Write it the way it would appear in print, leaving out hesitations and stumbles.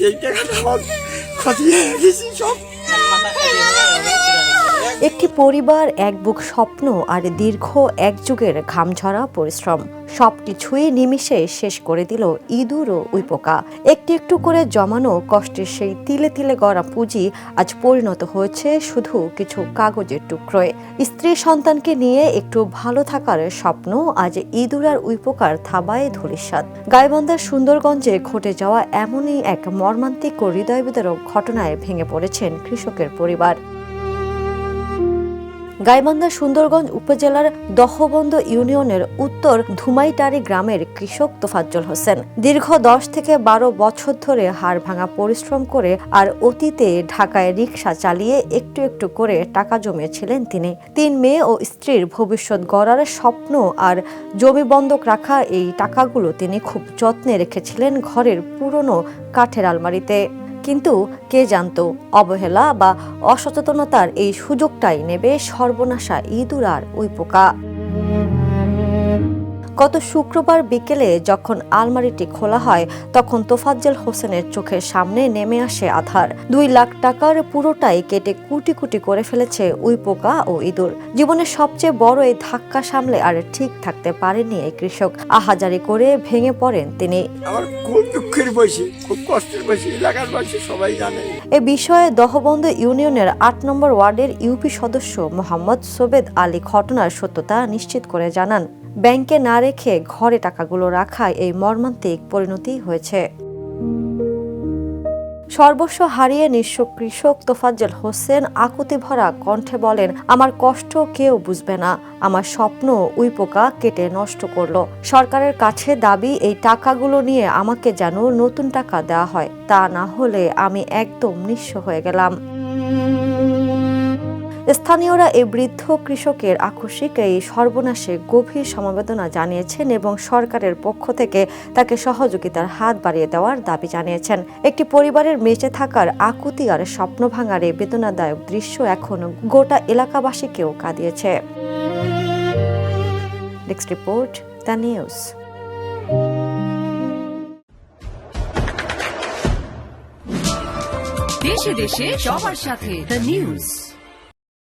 এই টাকাটা আমার ক্ষতি হয়ে গেছে সব। একটি পরিবার, এক বুক স্বপ্ন আর দীর্ঘ এক যুগের ঘামঝরা পরিশ্রম সবকিছুই নিমিষে শেষ করে দিল ইঁদুর ও উইপোকা। একটু একটু করে জমানো কষ্টের সেই তিলে তিলে গড়া পুঁজি আজ পরিণত হয়েছে শুধু কিছু কাগজের টুকরোয়। স্ত্রী সন্তানকে নিয়ে একটু ভালো থাকার স্বপ্ন আজ ইঁদুর আর উইপোকার থাবায় ধূলিসাৎ। গাইবান্ধার সুন্দরগঞ্জে ঘটে যাওয়া এমনই এক মর্মান্তিক ও হৃদয়বিদারক ঘটনায় ভেঙে পড়েছেন কৃষকের পরিবার। গাইবান্ধা সুন্দরগঞ্জ উপজেলার দহবন্দ ইউনিয়নের উত্তর ধুমাইটারি গ্রামের কৃষক তোফাজ্জল হোসেন দীর্ঘ 10 থেকে 12 বছর ধরে হাড় ভাঙা পরিশ্রম করে আর অতীতে ঢাকায় রিকশা চালিয়ে একটু একটু করে টাকা জমিয়েছিলেন তিনি। 3 মেয়ে ও স্ত্রীর ভবিষ্যৎ গড়ার স্বপ্ন আর জমি বন্ধক রাখা এই টাকাগুলো তিনি খুব যত্নে রেখেছিলেন ঘরের পুরনো কাঠের আলমারিতে। কিন্তু কে জানতো অবহেলা বা অসচেতনতার এই সুযোগটাই নেবে সর্বনাশা ইঁদুর আর উইপোকা। গত শুক্রবার বিকেলে যখন আলমারিটি খোলা হয় তখন তোফাজ্জল হোসেনের চোখের সামনে নেমে আসে আধার। 2 লাখ টাকার পুরোটাই কেটে কুটি কুটি করে ফেলেছে উইপোকা ও ইঁদুর। জীবনের সবচেয়ে বড় এই ধাক্কা সামলে আর ঠিক থাকতে পারেনি এই কৃষক। আহাজারি করে ভেঙে পড়েন তিনি। আমার খুব দুঃখের বয়সে, খুব কষ্টের বয়সে, এলাকার বয়সে সবাই জানে। এ বিষয়ে দহবন্দ ইউনিয়নের 8 নম্বর ওয়ার্ডের ইউপি সদস্য মোহাম্মদ সোবেদ আলী ঘটনার সত্যতা নিশ্চিত করে জানান, ব্যাংকে না রেখে ঘরে টাকাগুলো রাখায় এই মর্মান্তিক পরিণতি হয়েছে। সর্বস্ব হারিয়ে নিঃস্ব কৃষক তোফাজ্জল হোসেন আকুতি ভরা কণ্ঠে বলেন, আমার কষ্ট কেউ বুঝবে না, আমার স্বপ্ন উইপোকা কেটে নষ্ট করলো। সরকারের কাছে দাবি এই টাকাগুলো নিয়ে আমাকে যেন নতুন টাকা দেওয়া হয়, তা না হলে আমি একদম নিঃস্ব হয়ে গেলাম। স্থানীয়রা এই বৃদ্ধ কৃষকের আকস্মিক এই সর্বনাশে গভীর সমবেদনা জানিয়েছেন এবং সরকারের পক্ষ থেকে তাকে সহযোগিতার হাত বাড়িয়ে দেওয়ার দাবি জানিয়েছেন। একটি পরিবারের বেঁচে থাকার আকুতি আর স্বপ্ন ভাঙার এই বেদনাদায়ক দৃশ্য এখন গোটা এলাকাবাসীকেও কাঁদিয়েছে। Next report, the news. দেশে দেশে সবার সাথে দ্য নিউজ।